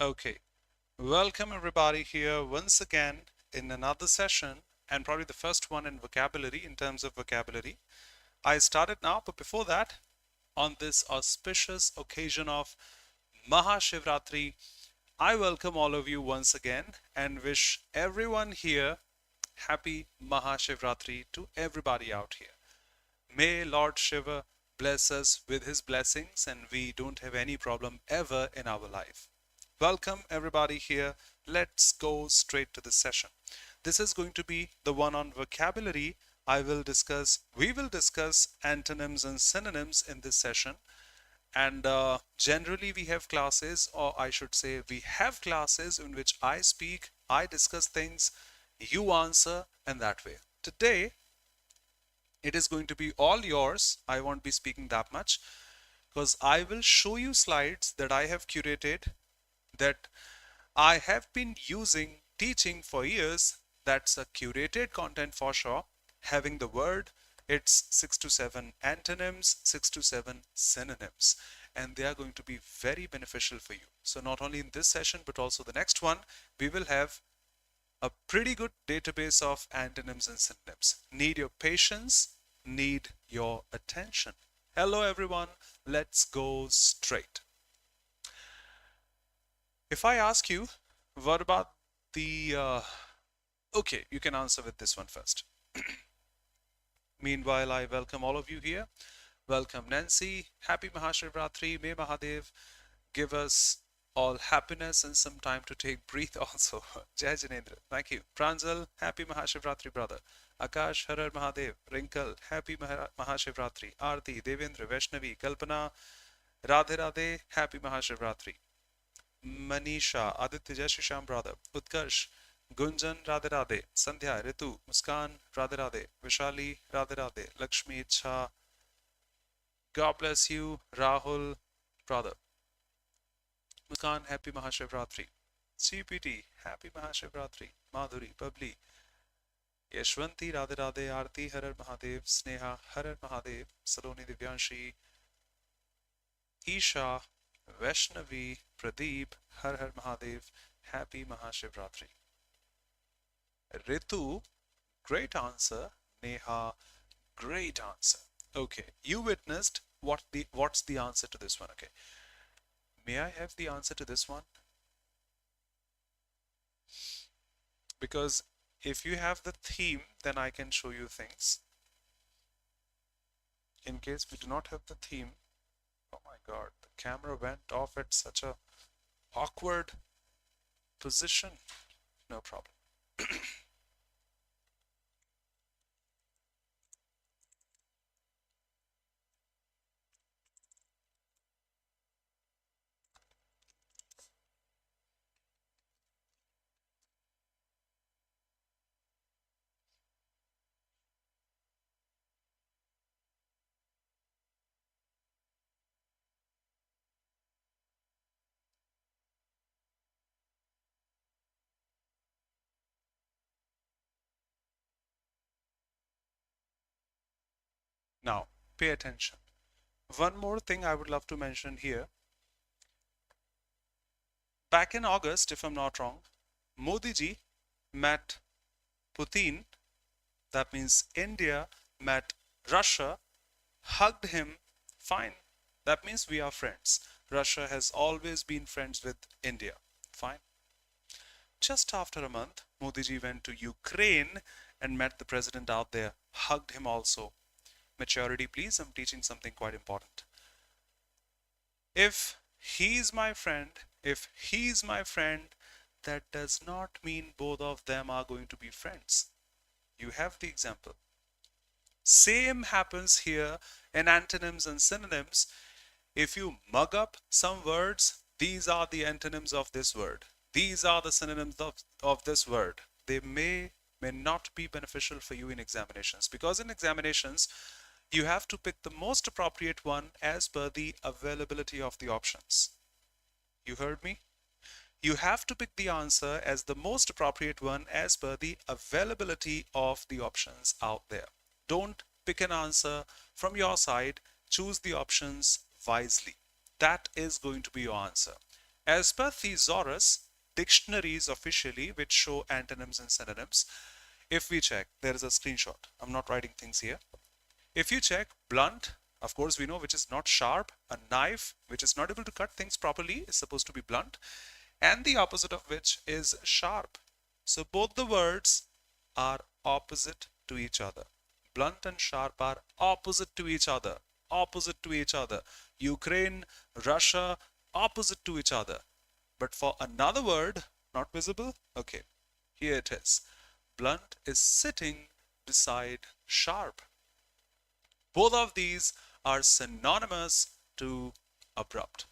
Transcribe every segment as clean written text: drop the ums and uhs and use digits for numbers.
Okay, welcome everybody here once again in another session and probably the first one in vocabulary in terms of vocabulary. I started now, but before that, on this auspicious occasion of Mahashivratri, I welcome all of you once again and wish everyone here happy Mahashivratri to everybody out here. May Lord Shiva bless us with his blessings and we don't have any problem ever in our life. Welcome everybody here. Let's go straight to the session. This is going to be the one on vocabulary. We will discuss antonyms and synonyms in this session. And generally we have classes, or I should say we have classes in which I speak, I discuss things, you answer, and that way. Today, it is going to be all yours. I won't be speaking that much because I will show you slides that I have curated that I have been using teaching for years. That's a curated content for sure. Having the word, it's 6 to 7 antonyms, 6 to 7 synonyms, and they are going to be very beneficial for you. So not only in this session, but also the next one, we will have a pretty good database of antonyms and synonyms. Need your patience, need your attention. Hello everyone, let's go straight. If I ask you, what about the, okay, you can answer with this one first. Meanwhile, I welcome all of you here. Welcome Nancy, happy Mahashivratri, may Mahadev give us all happiness and some time to take breath also. Jai Janendra, thank you. Pranjal, happy Mahashivratri brother. Akash, Harar Mahadev. Wrinkle, happy Mahashivratri. Aarti, Devendra, Vaishnavi, Kalpana, Radhe Radhe, happy Mahashivratri. Manisha, Aditya, Jai Shri Shyam brother. Utkarsh, Gunjan, Radhe Radhe. Sandhya, Ritu, Muskan, Radhe Radhe. Vishali, Radhe Radhe. Lakshmi, Icha, God bless you. Rahul, brother. Muskan, happy Mahashivratri. CPT, happy Mahashivratri. Madhuri, Babli, Yashwanti, Radhe Radhe, Aarti, Harar Mahadev, Sneha, Harar Mahadev, Saloni Divyanshi, Isha, Vaishnavi, Pradeep, Har Har Mahadev, happy Mahashivratri. Ritu, great answer. Neha, great answer. Okay, you witnessed what's the answer to this one. Okay, may I have the answer to this one? Because if you have the theme, then I can show you things. In case we do not have the theme, oh my god, the camera went off at such a awkward position. No problem. Now, pay attention. One more thing I would love to mention here. Back in August, if I'm not wrong, Modi ji met Putin, that means India met Russia, hugged him, fine. That means we are friends. Russia has always been friends with India, fine. Just after a month, Modi ji went to Ukraine and met the president out there, hugged him also. Maturity, please, I'm teaching something quite important. If he's my friend, that does not mean both of them are going to be friends. You have the example. Same happens here in antonyms and synonyms. If you mug up some words, these are the antonyms of this word. These are the synonyms of this word. They may not be beneficial for you in examinations, because in examinations, you have to pick the most appropriate one as per the availability of the options. You heard me? You have to pick the answer as the most appropriate one as per the availability of the options out there. Don't pick an answer from your side. Choose the options wisely. That is going to be your answer. As per thesaurus, dictionaries officially which show antonyms and synonyms, if we check, there is a screenshot. I'm not writing things here. If you check blunt, of course we know which is not sharp. A knife which is not able to cut things properly is supposed to be blunt, and the opposite of which is sharp. So both the words are opposite to each other. Blunt and sharp are opposite to each other. Opposite to each other. Ukraine, Russia, opposite to each other. But for another word, not visible, okay, here it is. Blunt is sitting beside sharp. Both of these are synonymous to abrupt.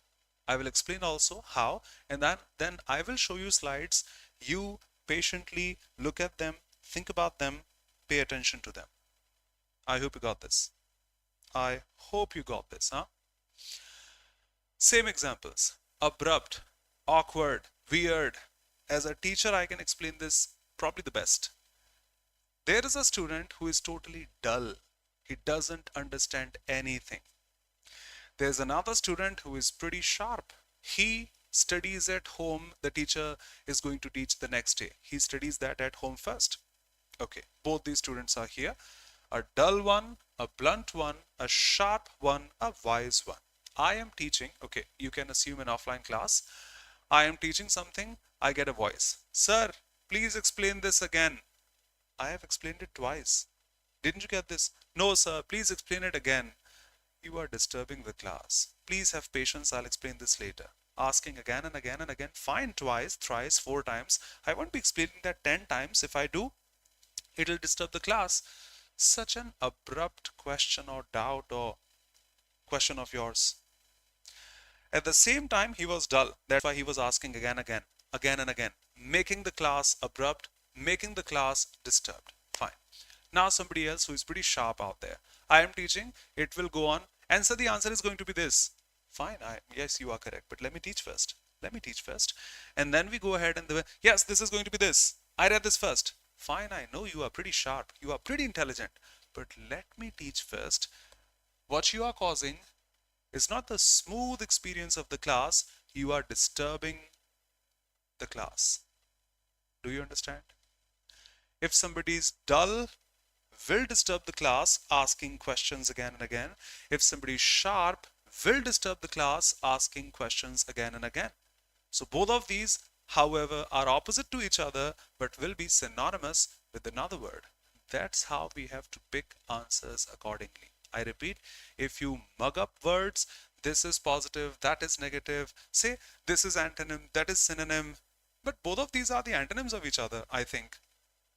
I will explain also how, and then I will show you slides. You patiently look at them, think about them, pay attention to them. I hope you got this. I hope you got this, huh? Same examples. Abrupt, awkward, weird. As a teacher, I can explain this probably the best. There is a student who is totally dull. He doesn't understand anything. There's another student who is pretty sharp. He studies at home. The teacher is going to teach the next day. He studies that at home first. Okay, both these students are here. A dull one, a blunt one, a sharp one, a wise one. I am teaching, okay, you can assume an offline class. I am teaching something, I get a voice. Sir, please explain this again. I have explained it twice. Didn't you get this? No, sir, please explain it again. You are disturbing the class. Please have patience, I'll explain this later. Asking again and again and again. Fine, twice, thrice, 4 times. I won't be explaining that 10 times. If I do, it'll disturb the class. Such an abrupt question or doubt or question of yours. At the same time, he was dull. That's why he was asking again and again, making the class abrupt, making the class disturbed. Fine. Now somebody else who is pretty sharp out there. I am teaching, it will go on. And so the answer is going to be this. Fine, yes, you are correct. But let me teach first. Let me teach first. And then we go ahead and yes, this is going to be this. I read this first. Fine, I know you are pretty sharp. You are pretty intelligent. But let me teach first. What you are causing is not the smooth experience of the class. You are disturbing the class. Do you understand? If somebody is dull, will disturb the class, asking questions again and again. If somebody is sharp, will disturb the class, asking questions again and again. So both of these, however, are opposite to each other, but will be synonymous with another word. That's how we have to pick answers accordingly. I repeat, if you mug up words, this is positive, that is negative, say this is antonym, that is synonym, but both of these are the antonyms of each other, I think.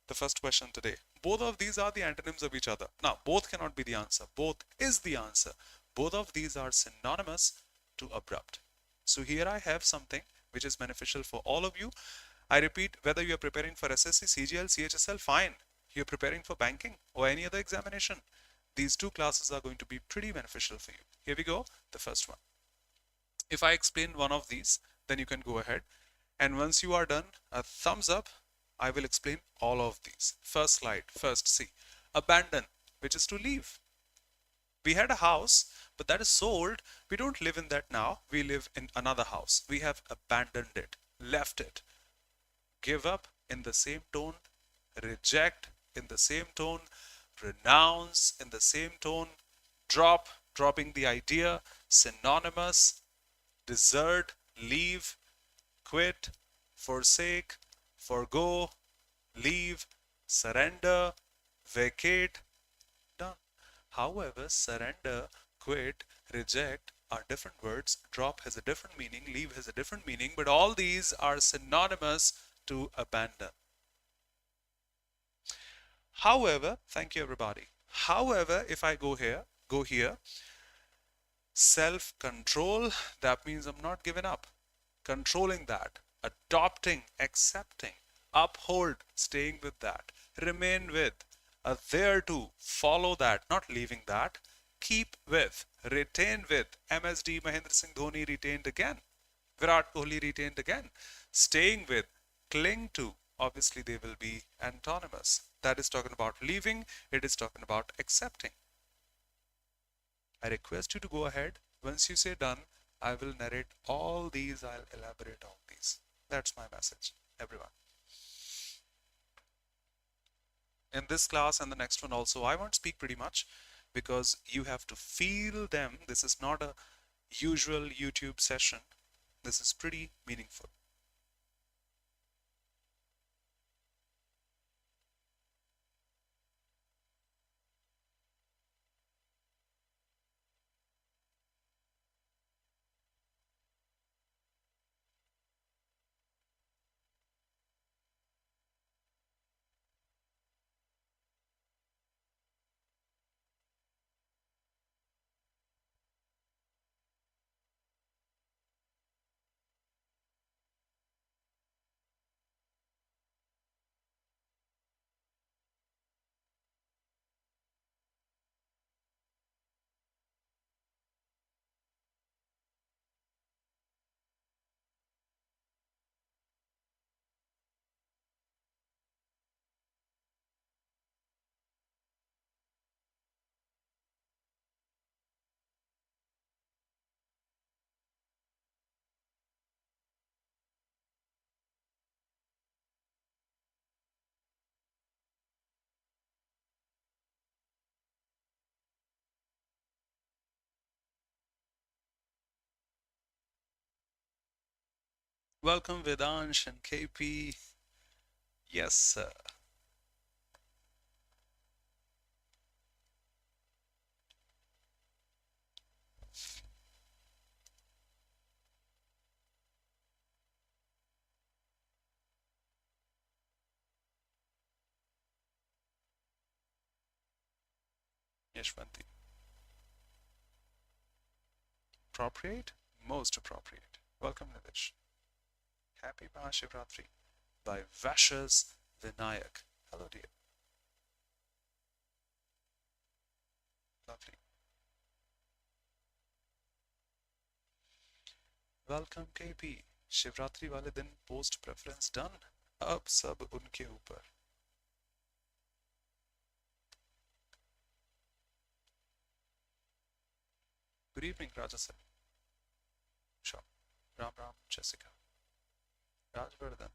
The first question today. Both of these are the antonyms of each other. Now, both cannot be the answer. Both is the answer. Both of these are synonymous to abrupt. So here I have something which is beneficial for all of you. I repeat, whether you are preparing for SSC, CGL, CHSL, fine. You're preparing for banking or any other examination. These two classes are going to be pretty beneficial for you. Here we go, the first one. If I explain one of these, then you can go ahead. And once you are done, a thumbs up. I will explain all of these. First slide, first see. Abandon, which is to leave. We had a house, but that is sold. We don't live in that now. We live in another house. We have abandoned it, left it. Give up in the same tone. Reject in the same tone. Renounce in the same tone. Drop, dropping the idea. Synonymous. Desert, leave. Quit, forsake. Forgo, leave, surrender, vacate, done. However, surrender, quit, reject are different words. Drop has a different meaning, leave has a different meaning, but all these are synonymous to abandon. However, thank you everybody. However, if I go here, self-control, that means I'm not giving up. Controlling that. Adopting, accepting, uphold, staying with that, remain with, adhere to, follow that, not leaving that, keep with, retain with, MSD Mahendra Singh Dhoni retained again, Virat Kohli retained again, staying with, cling to, obviously they will be antonymous. That is talking about leaving, it is talking about accepting. I request you to go ahead, once you say done, I will narrate all these, I'll elaborate all these. That's my message, everyone. In this class and the next one also, I won't speak pretty much because you have to feel them. This is not a usual YouTube session. This is pretty meaningful. Welcome Vedansh and KP. Yes, sir. Yashwanti. Appropriate? Most appropriate. Welcome, Nilesh. Happy Mahashivratri by Vashas Vinayak. Hello, dear. Lovely. Welcome KP. Shivratri वाले दिन post preference done. अब सब उनके ऊपर. Good evening, Rajasan. Sure. Ram Ram, Jessica. Rajvardhan.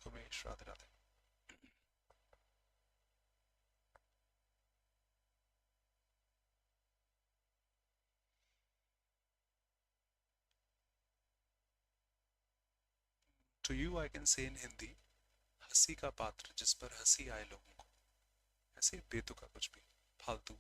Kumesh, Radhe Radhe. To you I can say in Hindi, हंसी का पात्र जिस पर हंसी आए लोगों को. ऐसे बेतुका कुछ भी फालतू.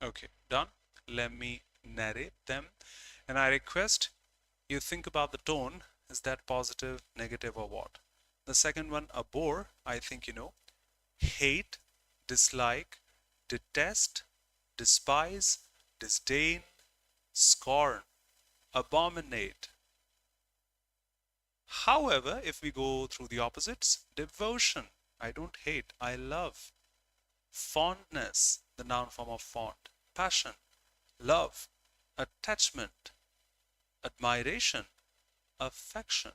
Okay, done. Let me narrate them. And I request you think about the tone. Is that positive, negative, or what? The second one, abhor, I think you know. Hate, dislike, detest, despise, disdain, scorn, abominate. However, if we go through the opposites, devotion, I don't hate, I love. Fondness, the noun form of fond. Passion, love, attachment, admiration, affection.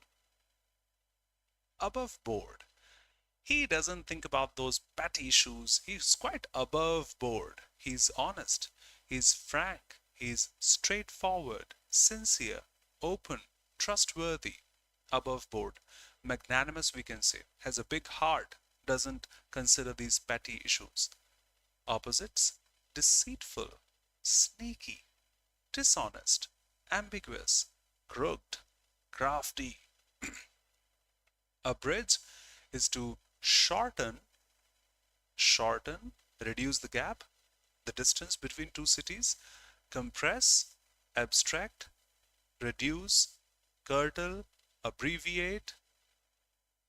Above board. He doesn't think about those petty issues. He's quite above board. He's honest. He's frank. He's straightforward, sincere, open, trustworthy. Above board. Magnanimous, we can say. Has a big heart. Doesn't consider these petty issues. Opposites. Deceitful, sneaky, dishonest, ambiguous, crooked, crafty. Abridge is to shorten, reduce the gap, the distance between two cities, compress, abstract, reduce, curtail, abbreviate,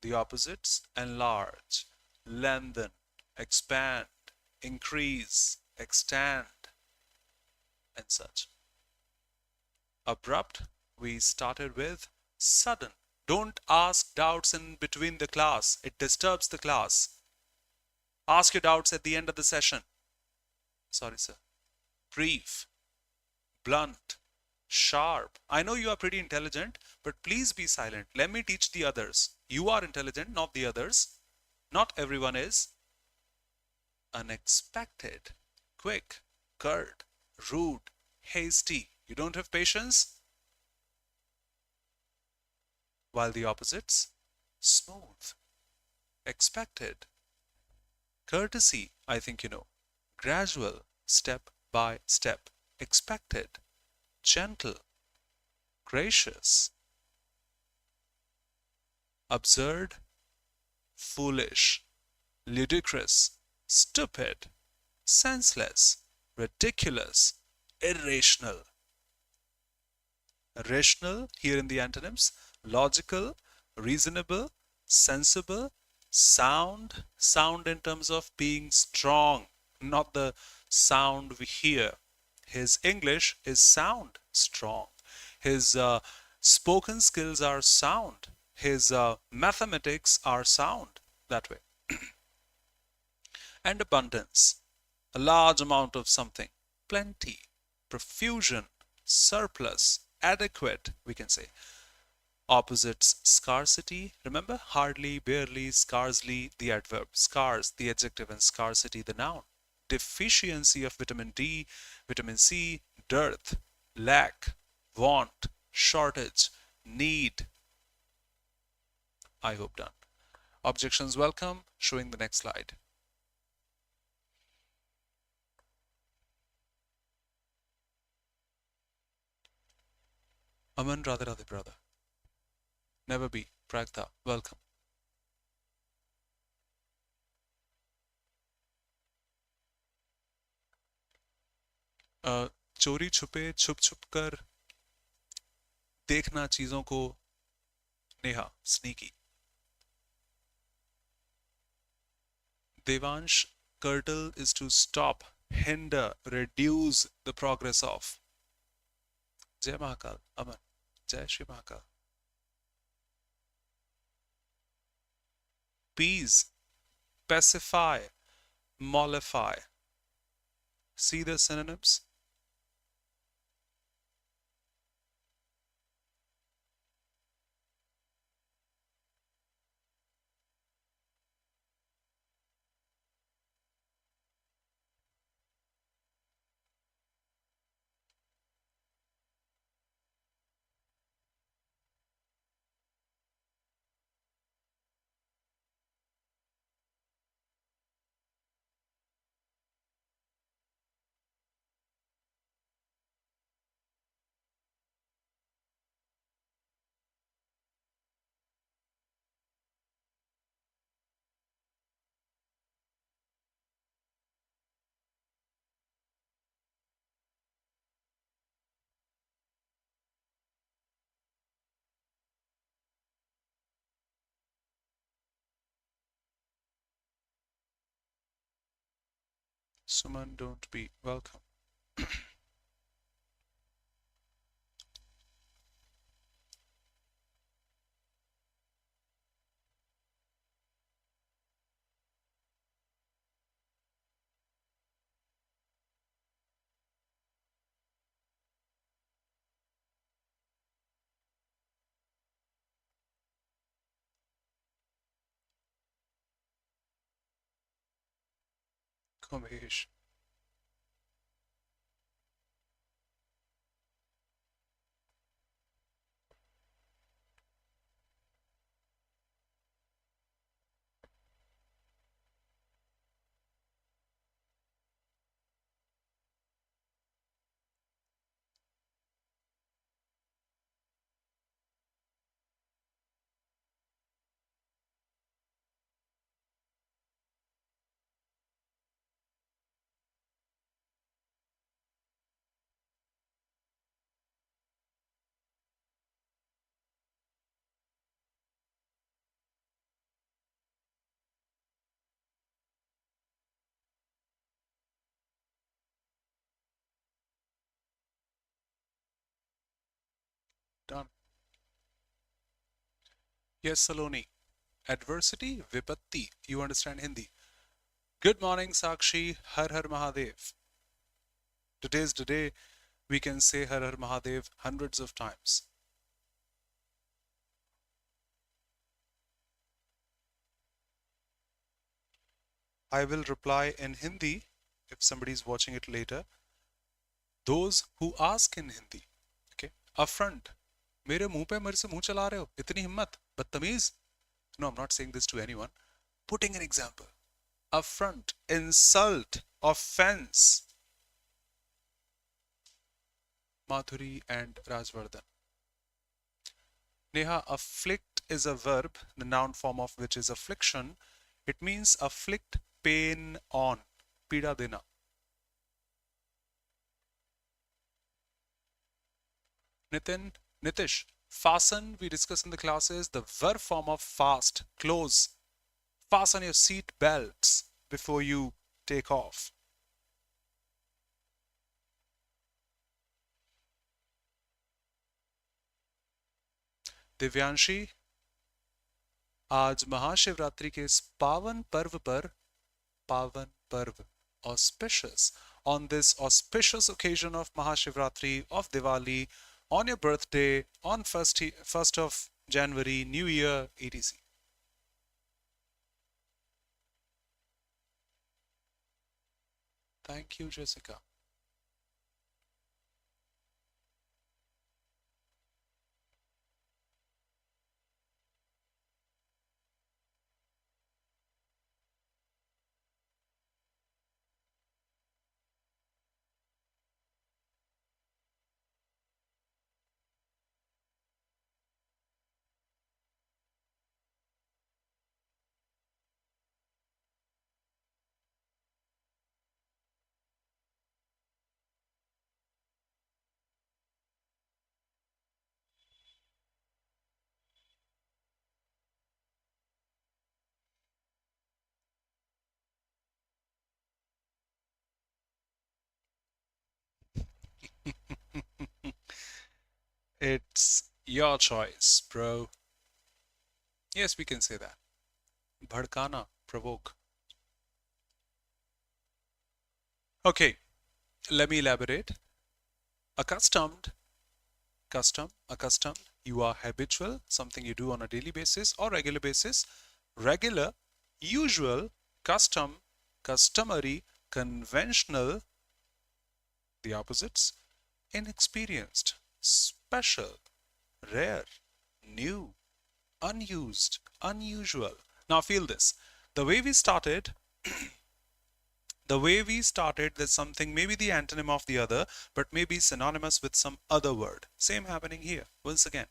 the opposites, enlarge, lengthen, expand, increase, extend, and such. Abrupt, we started with sudden. Don't ask doubts in between the class. It disturbs the class. Ask your doubts at the end of the session. Sorry, sir. Brief, blunt, sharp. I know you are pretty intelligent, but please be silent. Let me teach the others. You are intelligent, not the others. Not everyone is. Unexpected, quick, curt, rude, hasty. You don't have patience? While the opposites, smooth, expected, courtesy, I think you know, gradual, step by step, expected, gentle, gracious, absurd, foolish, ludicrous, stupid, senseless, ridiculous, irrational. Rational, here in the antonyms, logical, reasonable, sensible, sound, sound in terms of being strong, not the sound we hear. His English is sound, strong. His spoken skills are sound. His mathematics are sound, that way. And abundance, a large amount of something, plenty, profusion, surplus, adequate, we can say. Opposites, scarcity, remember, hardly, barely, scarcely, the adverb, scarce, the adjective, and scarcity, the noun. Deficiency of vitamin D, vitamin C, dearth, lack, want, shortage, need. I hope done. Objections welcome, showing the next slide. Aman, Radhe Radhe, brother. Never be, Pragta, welcome. चोरी छुपे छुप छुप कर देखना चीजों को, Neha, sneaky. Devansh, curtail is to stop, hinder, reduce the progress of. Jai Mahakal, Aman, Jai Shri Mahakal. Peas, pacify, mollify. See the synonyms? Suman, don't be, welcome. Komesh. Done. Yes, Saloni. Adversity, vipatti. You understand Hindi. Good morning, Sakshi. Har Har Mahadev. Today's the day we can say Har Har Mahadev hundreds of times. I will reply in Hindi if somebody is watching it later. Those who ask in Hindi. Okay. Affront. मेरे मुंह पे मेरे से मुंह चला रहे हो इतनी हिम्मत बदतमीज. No, I'm not saying this to anyone. Putting an example. Affront, insult, offense. Madhuri and Rajvardhan. Neha, afflict is a verb, the noun form of which is affliction. It means afflict pain on. Pida dena. Nitin, Nitish, fasten, we discussed in the classes, the verb form of fast, close. Fasten your seat belts before you take off. Divyanshi, आज महाशिवरात्रि के इस पावन पर्व auspicious, on this auspicious occasion of Mahashivratri, of Diwali, on your birthday, on 1st of January, New Year, etc. Thank you, Jessica. It's your choice, bro. Yes, we can say that. Bhadkana, provoke. Okay, let me elaborate. Accustomed, accustomed. You are habitual, something you do on a daily basis or regular basis. Regular, usual, custom, customary, conventional, the opposites. Inexperienced, special, rare, new, unused, unusual. Now feel this. The way we started, there's something, maybe the antonym of the other, but maybe synonymous with some other word. Same happening here. Once again,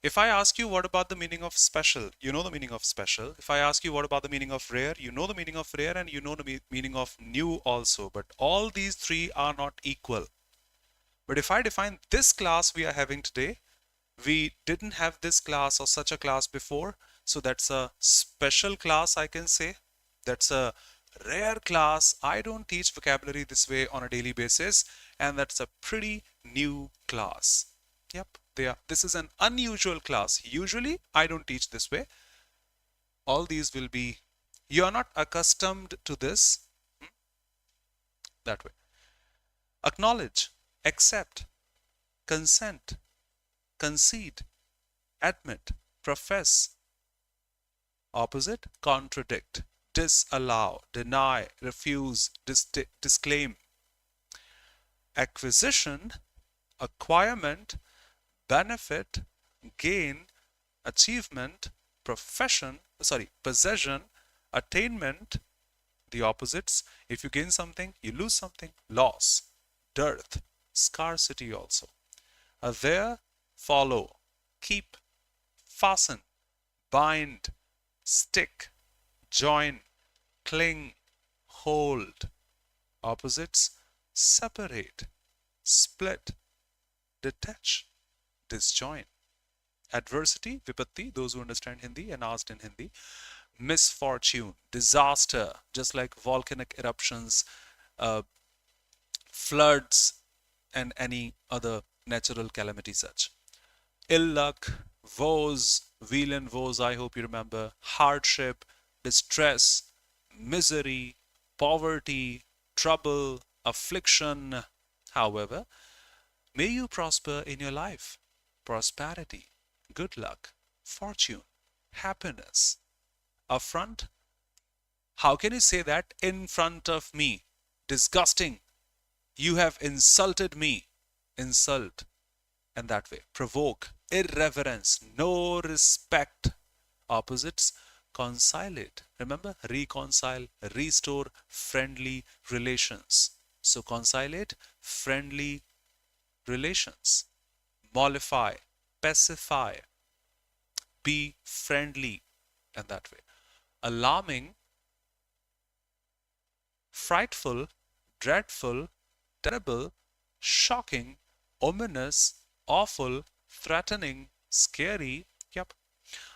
if I ask you what about the meaning of special, you know the meaning of special. If I ask you what about the meaning of rare, you know the meaning of rare and you know the meaning of new also. But all these three are not equal. But if I define this class we are having today, we didn't have this class or such a class before. So that's a special class, I can say. That's a rare class. I don't teach vocabulary this way on a daily basis. And that's a pretty new class. Yep, this is an unusual class. Usually, I don't teach this way. All these will be, you're not accustomed to this. That way. Acknowledge, accept, consent, concede, admit, profess. Opposite, contradict, disallow, deny, refuse, disclaim. Acquisition, acquirement, benefit, gain, achievement, possession, attainment, the opposites. If you gain something, you lose something. Loss, dearth, scarcity also. There, follow, keep, fasten, bind, stick, join, cling, hold. Opposites, separate, split, detach, disjoin. Adversity, vipatti, those who understand Hindi and asked in Hindi. Misfortune, disaster, just like volcanic eruptions, floods, and any other natural calamity such. ill luck, woes, wheel and woes, I hope you remember, hardship, distress, misery, poverty, trouble, affliction. However, may you prosper in your life. Prosperity, good luck, fortune, happiness. Affront, how can you say that in front of me? Disgusting. You have insulted me. Insult. And that way. Provoke. Irreverence. No respect. Opposites. Conciliate. Remember? Reconcile. Restore friendly relations. So conciliate. Friendly relations. Mollify. Pacify. Be friendly. And that way. Alarming, frightful, dreadful, terrible, shocking, ominous, awful, threatening, scary. Yep.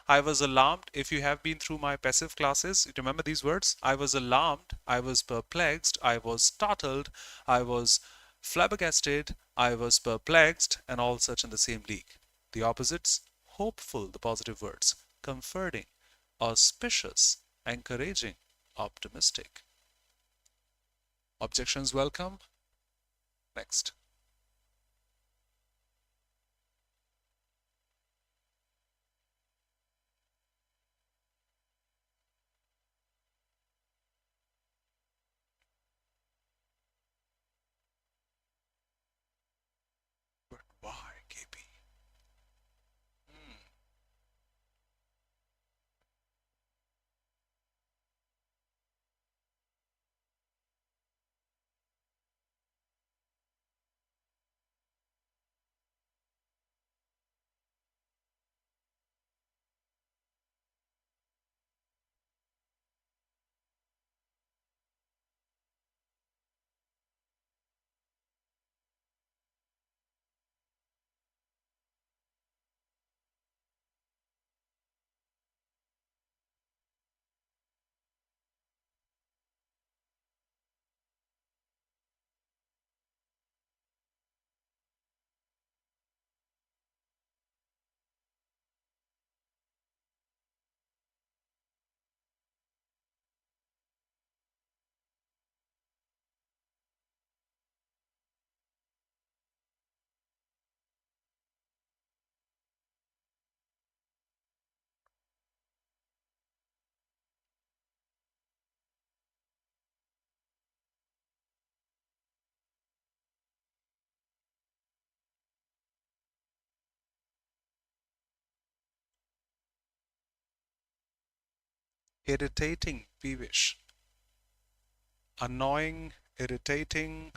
I was alarmed. If you have been through my passive classes, you remember these words? I was alarmed. I was perplexed. I was startled. I was flabbergasted. I was perplexed, and all such in the same league. The opposites, hopeful, the positive words, comforting, auspicious, encouraging, optimistic. Objections welcome. Next. But why, KP? Hmm. Irritating, peevish. Annoying, irritating.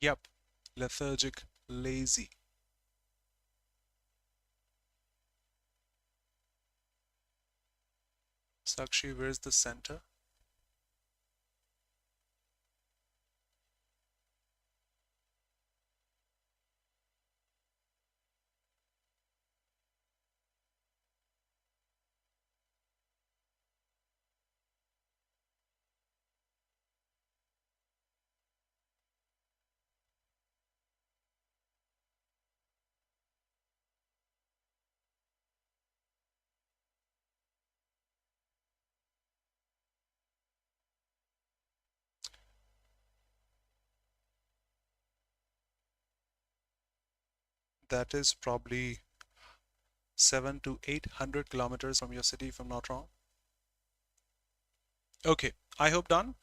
Yep. Lethargic, lazy. Sakshi, where's the center? That is probably 700 to 800 kilometers from your city, if I'm not wrong. Okay, I hope done.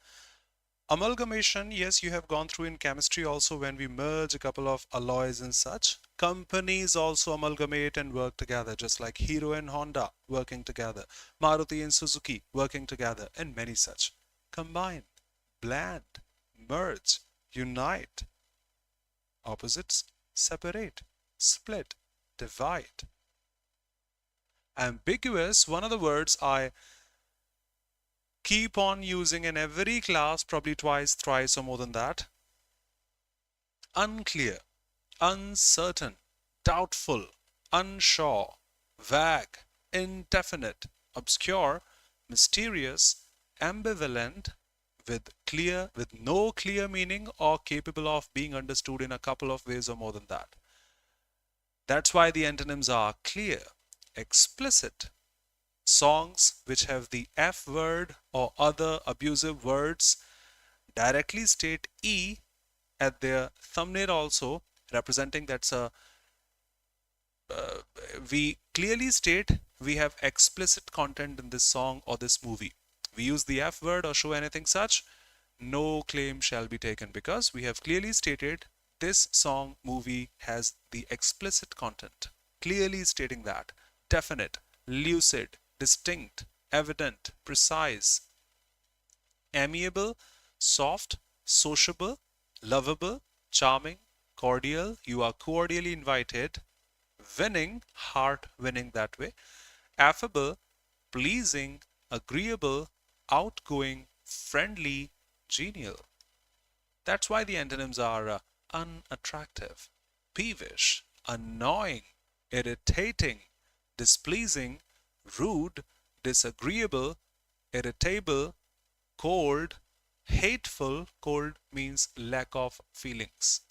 Amalgamation, yes, you have gone through in chemistry also when we merge a couple of alloys and such. Companies also amalgamate and work together, just like Hero and Honda working together, Maruti and Suzuki working together, and many such. Combine, blend, merge, unite. Opposites separate, split, divide. Ambiguous, one of the words I keep on using in every class, probably twice, thrice, or more than that. Unclear, uncertain, doubtful, unsure, vague, indefinite, obscure, mysterious, ambivalent, with no clear meaning or capable of being understood in a couple of ways or more than that. That's why the antonyms are clear, explicit, songs which have the F word or other abusive words directly state E at their thumbnail also, representing that's a we clearly state we have explicit content in this song or this movie. We use the F word or show anything such, no claim shall be taken because we have clearly stated this song movie has the explicit content, clearly stating that. Definite, lucid, distinct, evident, precise, amiable, soft, sociable, lovable, charming, cordial. You are cordially invited. Winning, heart winning that way. Affable, pleasing, agreeable, outgoing, friendly, genial. That's why the antonyms are unattractive, peevish, annoying, irritating, displeasing, rude, disagreeable, irritable, cold, hateful. Cold means lack of feelings.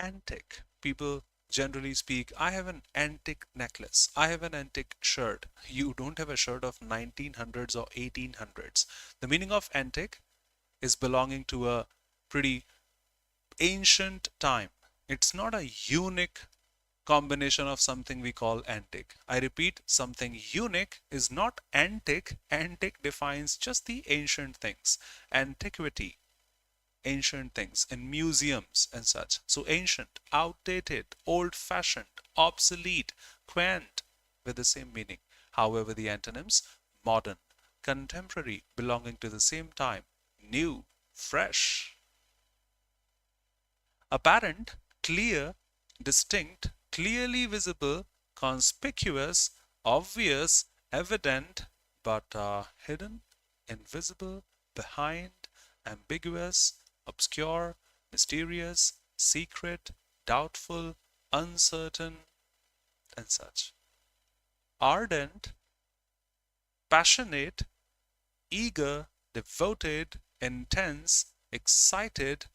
Antique. People generally speak, I have an antique necklace. I have an antique shirt. You don't have a shirt of 1900s or 1800s. The meaning of antique is belonging to a pretty ancient time. It's not a unique combination of something we call antique. I repeat, something unique is not antique. Antique defines just the ancient things. Antiquity, ancient things in museums and such. So ancient, outdated, old-fashioned, obsolete, quaint with the same meaning. However, the antonyms modern, contemporary, belonging to the same time, new, fresh. Apparent, clear, distinct, clearly visible, conspicuous, obvious, evident, but hidden, invisible, behind, ambiguous, obscure, mysterious, secret, doubtful, uncertain, and such. Ardent, passionate, eager, devoted, intense, excited,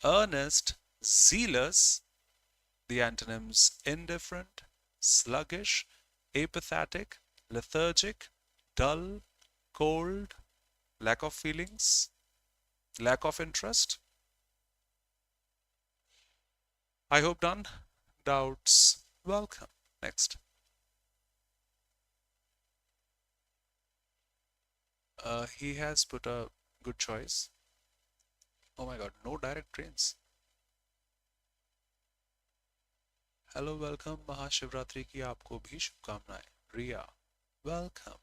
earnest, zealous. The antonyms indifferent, sluggish, apathetic, lethargic, dull, cold, lack of feelings, lack of interest. I hope done. Doubts? Welcome. Next. He has put a good choice. Oh my god, no direct trains. Hello welcome Mahashivratri की आपको भी शुभकामनाएं रिया welcome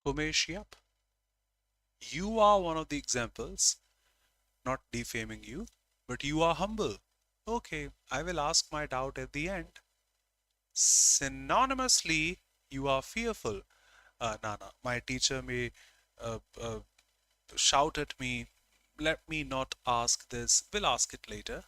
Umesh, yep. You are one of the examples, not defaming you, but you are humble. Okay, I will ask my doubt at the end. Synonymously, you are fearful. Nana, my teacher may uh, uh, shout at me. Let me not ask this. We'll ask it later.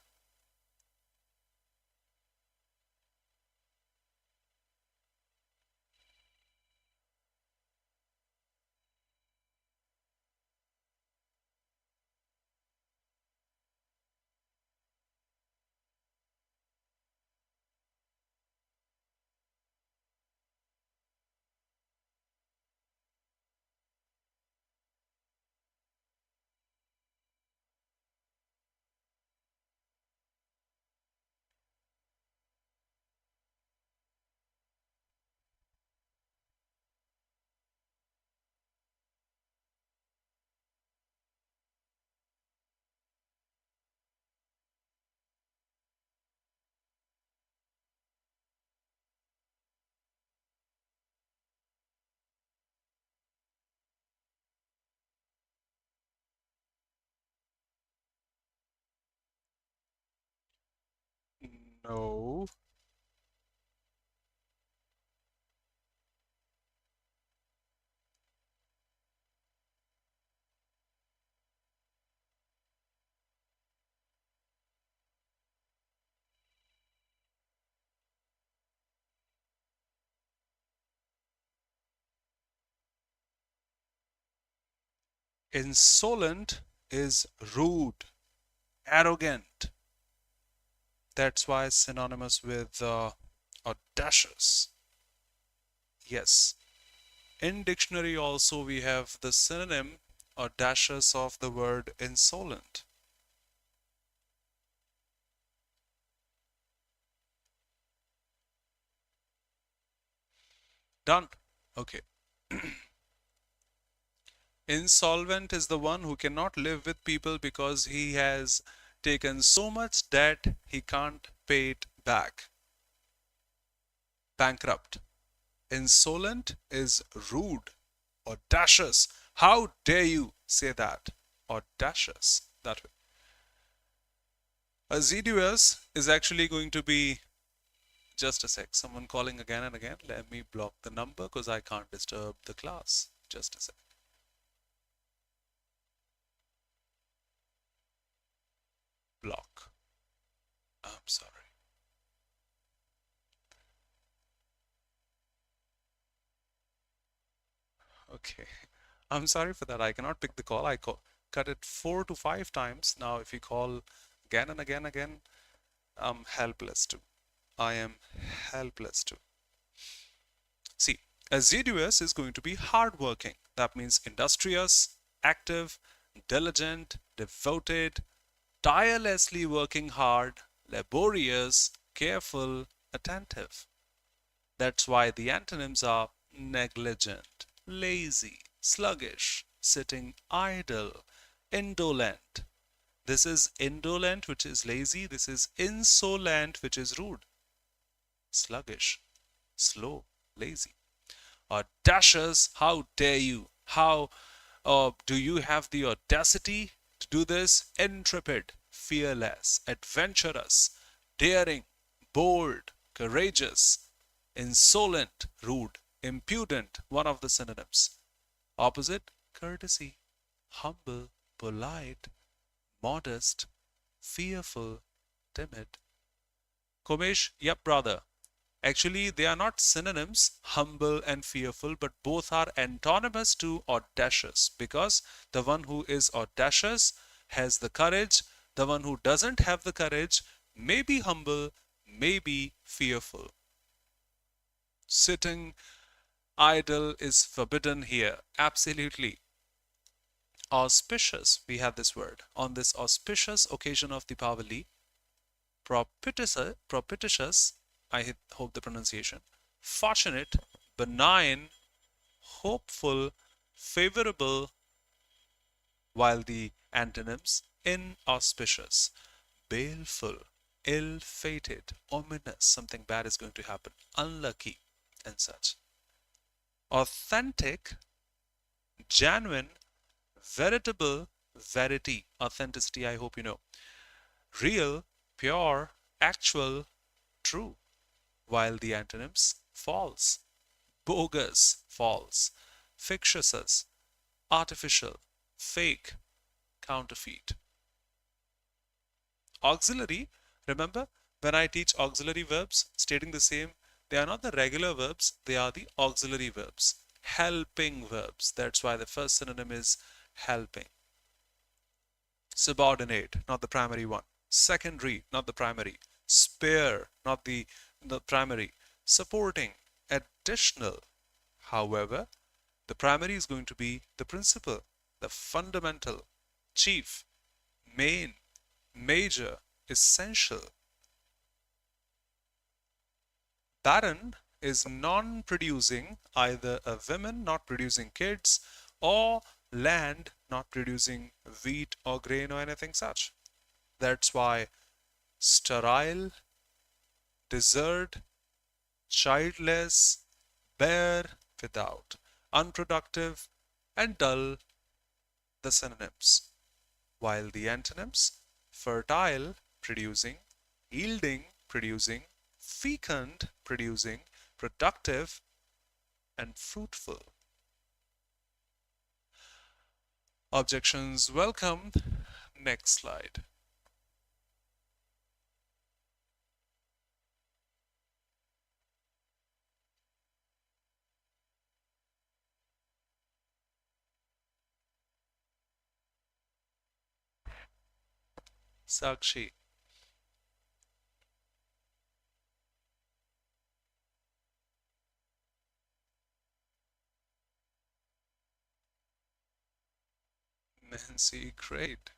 No. Insolent is rude, arrogant. That's why it's synonymous with audacious. Yes. In dictionary also we have the synonym audacious of the word insolent. Done. Okay. Insolvent is the one who cannot live with people because he has taken so much debt he can't pay it back. Bankrupt. Insolent is rude, audacious. How dare you say that? Audacious. That way. Assiduous is actually going to be just a sec. Someone calling again and again. Let me block the number because I can't disturb the class. Just a sec. Block. I'm sorry. Okay. I'm sorry for that. I cannot pick the call. Cut it 4 to 5 times. Now, if you call again and again, I'm helpless too. I am helpless too. See, assiduous is going to be hardworking. That means industrious, active, diligent, devoted, tirelessly working hard, laborious, careful, attentive. That's why the antonyms are negligent, lazy, sluggish, sitting idle, indolent. This is indolent, which is lazy. This is insolent, which is rude, sluggish, slow, lazy. Audacious, how dare you? How do you have the audacity to do this? Intrepid, fearless, adventurous, daring, bold, courageous, insolent, rude, impudent, one of the synonyms. Opposite, courtesy, humble, polite, modest, fearful, timid. Komesh, yep, brother. Actually, they are not synonyms, humble and fearful, but both are antonymous to audacious because the one who is audacious has the courage, the one who doesn't have the courage may be humble, may be fearful. Sitting idle is forbidden here, absolutely. Auspicious, we have this word. On this auspicious occasion of Deepavali, propitious, I hope the pronunciation, fortunate, benign, hopeful, favorable, while the antonyms inauspicious, baleful, ill-fated, ominous, something bad is going to happen, unlucky, and such. Authentic genuine, veritable, verity, authenticity, I hope you know. Real, pure, actual, true, while the antonyms false, bogus, false, fictitious, artificial, fake, counterfeit. Auxiliary, remember when I teach auxiliary verbs stating the same, they are not the regular verbs, they are the auxiliary verbs, helping verbs. That's why the first synonym is helping. Subordinate, not the primary one. Secondary, not the primary. Spare, not the primary. Supporting, additional. However, the primary is going to be the principal, the fundamental, chief, main, major, essential. Barren is non-producing, either a woman not producing kids or land not producing wheat or grain or anything such. That's why sterile, desert, childless, bare, without, unproductive, and dull, the synonyms, while the antonyms, fertile, producing, yielding, producing, fecund, producing, productive, and fruitful. Objections welcome. Next slide. Sakshi. Nancy, great.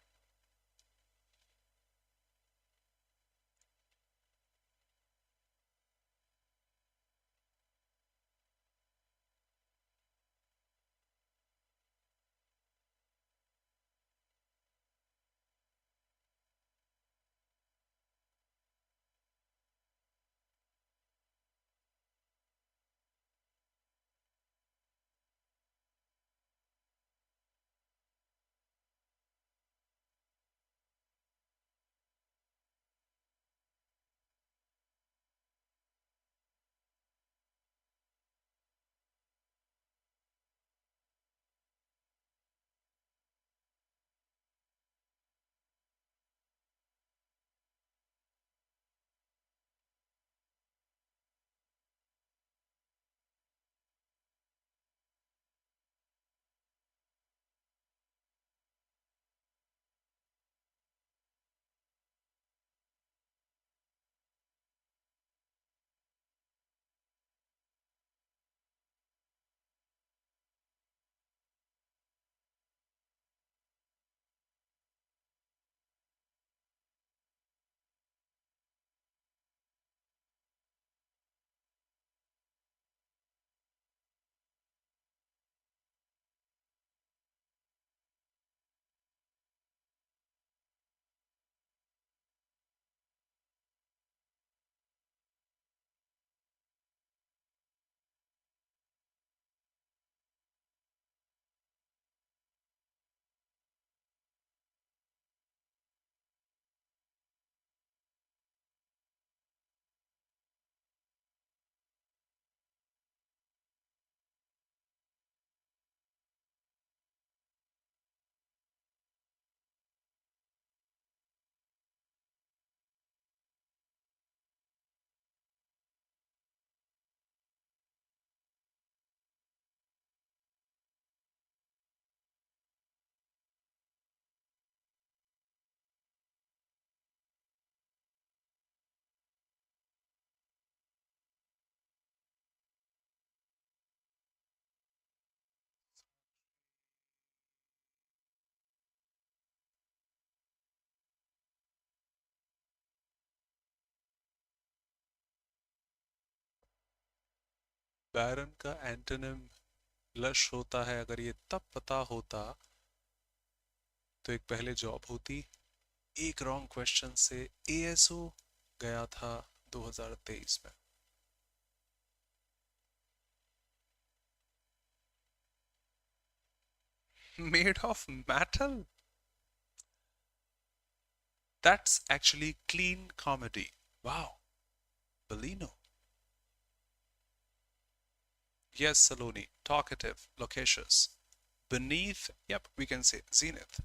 बैरन का antonym lush होता है, अगर ये तब पता होता तो एक पहले जॉब होती। एक रॉन्ग क्वेश्चन से एएसओ गया था 2023 में। Made of metal? That's actually clean comedy. Wow. Bellino. Yes, Saloni. Talkative, loquacious. Beneath, yep, we can say zenith.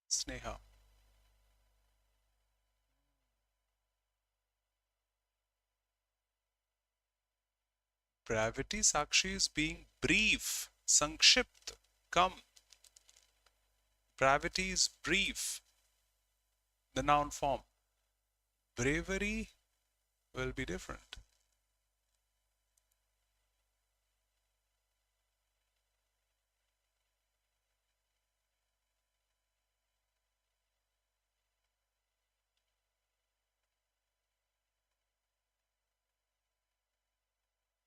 Sneha. Brevity, Sakshi, is being brief. Sankshipt. Come. Brevity is brief. The noun form. Bravery will be different.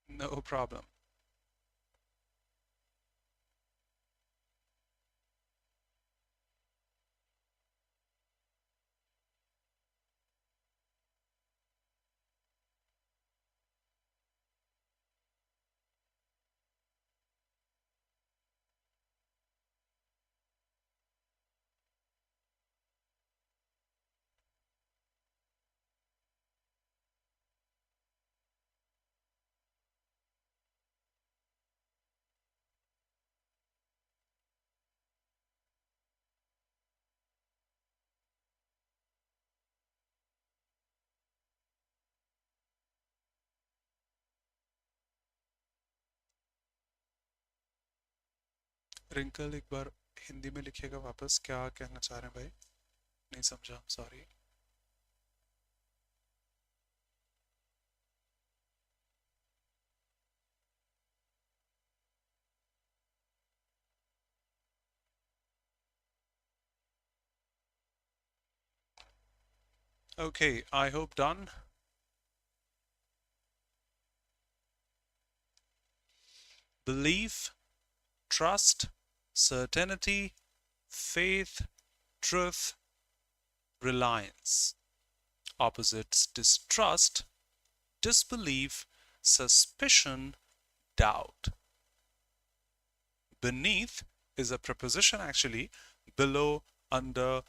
No problem. Rinkal एक बार हिंदी में लिखिएगा वापस, क्या कहना चाह रहे हैं भाई? नहीं समझा, sorry. Okay, I hope done. Belief, trust, certainty, faith, truth, reliance. Opposites: distrust, disbelief, suspicion, doubt. Beneath is a preposition actually, below, under,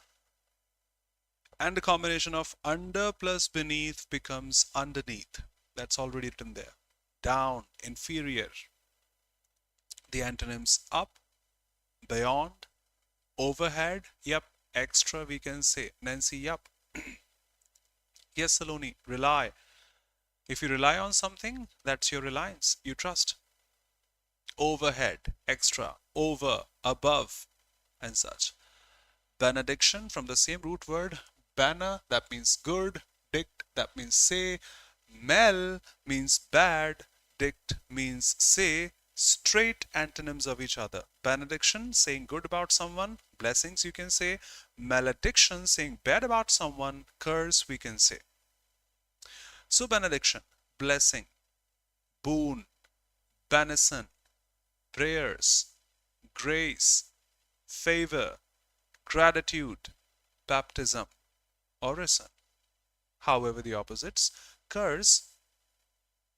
and the combination of under plus beneath becomes underneath. That's already written there. Down, inferior. The antonyms: up, beyond, overhead, yep, extra we can say. Nancy, yep. Yes, Saloni, rely. If you rely on something, that's your reliance. You trust. Overhead, extra, over, above, and such. Benediction from the same root word, bana, that means good, dict, that means say, mel means bad, dict means say, straight antonyms of each other. Benediction, saying good about someone. Blessings, you can say. Malediction, saying bad about someone. Curse, we can say. So benediction, blessing, boon, benison, prayers, grace, favor, gratitude, baptism, orison. However, the opposites, curse,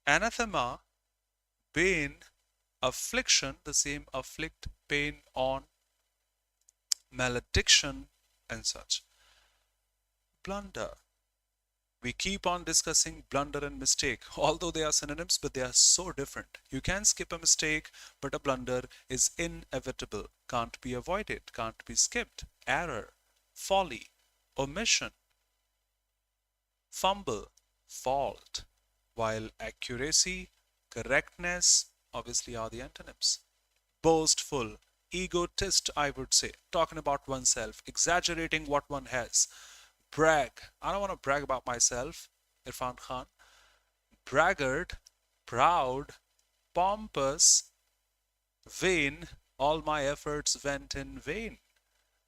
anathema, bane, affliction, the same afflict, pain on, malediction, and such. Blunder. We keep on discussing blunder and mistake, although they are synonyms, but they are so different. You can skip a mistake, but a blunder is inevitable, can't be avoided, can't be skipped. Error, folly, omission, fumble, fault, while accuracy, correctness, obviously are the antonyms. Boastful, egotist, I would say, talking about oneself, exaggerating what one has. Brag, I don't want to brag about myself, Irfan Khan. Braggart, proud, pompous, vain, all my efforts went in vain.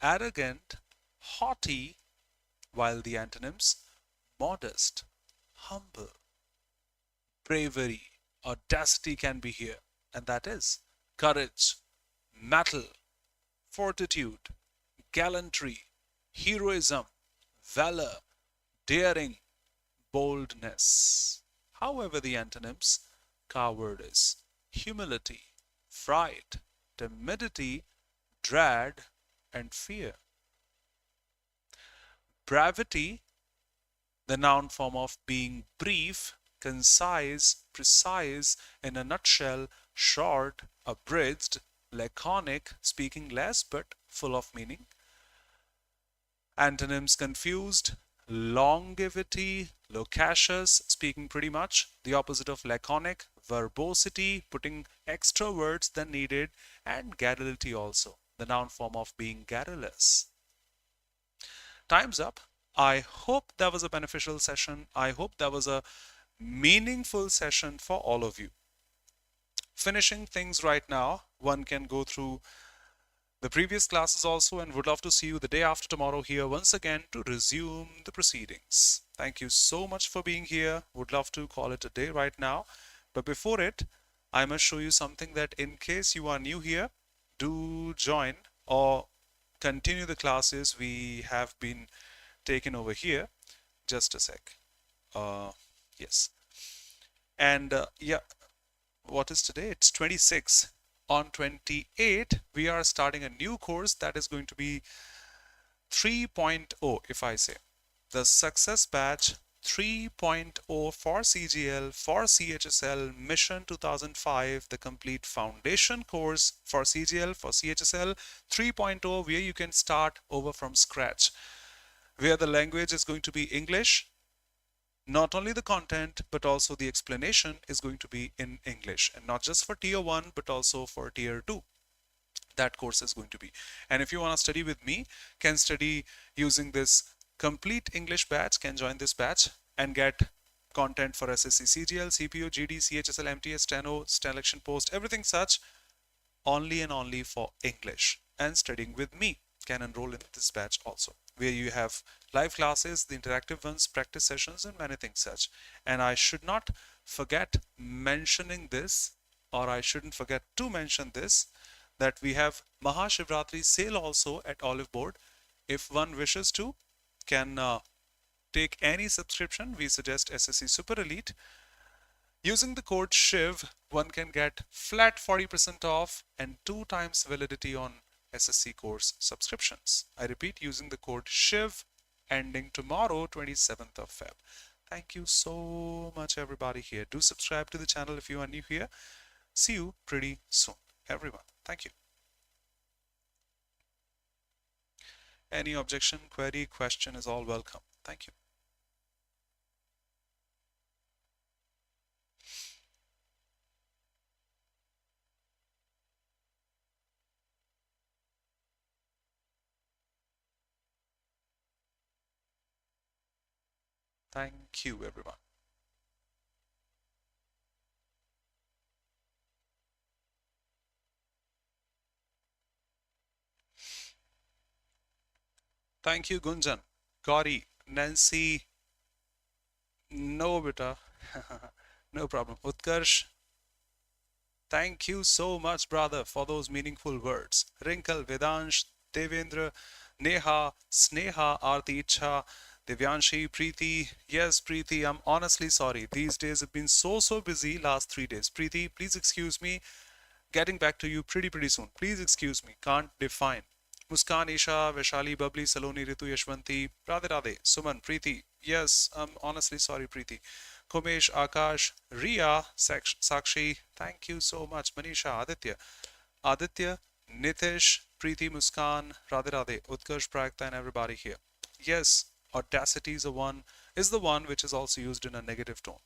Arrogant, haughty, while the antonyms, modest, humble. Bravery, audacity can be here, and that is courage, mettle, fortitude, gallantry, heroism, valor, daring, boldness. However, the antonyms, cowardice, humility, fright, timidity, dread, and fear. Brevity, the noun form of being brief, concise, precise, in a nutshell, short, abridged, laconic, speaking less but full of meaning. Antonyms, confused, longevity, loquacious, speaking pretty much the opposite of laconic, verbosity, putting extra words than needed, and garrulity also, the noun form of being garrulous. Time's up. I hope that was a beneficial session. I hope that was a meaningful session for all of you. Finishing things right now, one can go through the previous classes also and would love to see you the day after tomorrow here once again to resume the proceedings. Thank you so much for being here. Would love to call it a day right now. But before it, I must show you something that in case you are new here, do join or continue the classes we have been taken over here. Just a sec. Yes. And yeah, what is today? It's 26. On 28, we are starting a new course that is going to be 3.0, if I say. The Success Batch 3.0 for CGL, for CHSL, Mission 2005, the complete foundation course for CGL, for CHSL 3.0, where you can start over from scratch, where the language is going to be English. Not only the content, but also the explanation is going to be in English, and not just for tier 1, but also for tier 2. That course is going to be. And if you want to study with me, can study using this complete English batch, can join this batch and get content for SSC, CGL, CPO, GD, CHSL, MTS, Steno, selection post, everything such, only and only for English. And studying with me can enroll in this batch also, where you have live classes, the interactive ones, practice sessions, and many things such. And I should not forget mentioning this, or I shouldn't forget to mention this, that we have Mahashivratri sale also at oliveboard. If one wishes to, can take any subscription. We suggest SSC Super Elite. Using the code SHIV, one can get flat 40% off and 2 times validity on SSC course subscriptions. I repeat, using the code SHIV, ending tomorrow, 27th of Feb. Thank you so much, everybody here. Do subscribe to the channel if you are new here. See you pretty soon, everyone. Thank you. Any objection, query, question is all welcome. Thank you. Thank you, everyone. Thank you, Gunjan. Gauri, Nancy, no beta. No problem. Utkarsh, thank you so much, brother, for those meaningful words. Wrinkle, Vedansh, Devendra, Neha, Sneha, Aarti, Icha, Divyanshi, Preeti. Yes, Preeti, I'm honestly sorry. These days have been so busy last 3 days. Preeti, please excuse me. Getting back to you pretty soon. Please excuse me. Can't define. Muskan, Isha, Vaishali, Bubbly, Saloni, Ritu, Yashwanti, Radhe Radhe, Suman, Preeti. Yes, I'm honestly sorry, Preeti. Kumesh, Akash, Ria, Sakshi, thank you so much. Manisha, Aditya, Nitish, Preeti, Muskan, Radhe Radhe, Utkarsh, Prakta, and everybody here. Yes, audacity is the one which is also used in a negative tone.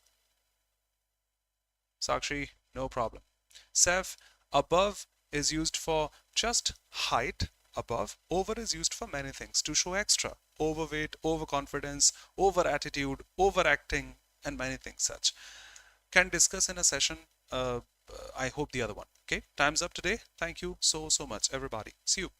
Sakshi, no problem. Sef, above is used for just height, above. Over is used for many things, to show extra. Overweight, overconfidence, over attitude, overacting, and many things such. Can discuss in a session, I hope the other one. Okay, time's up today. Thank you so much, everybody. See you.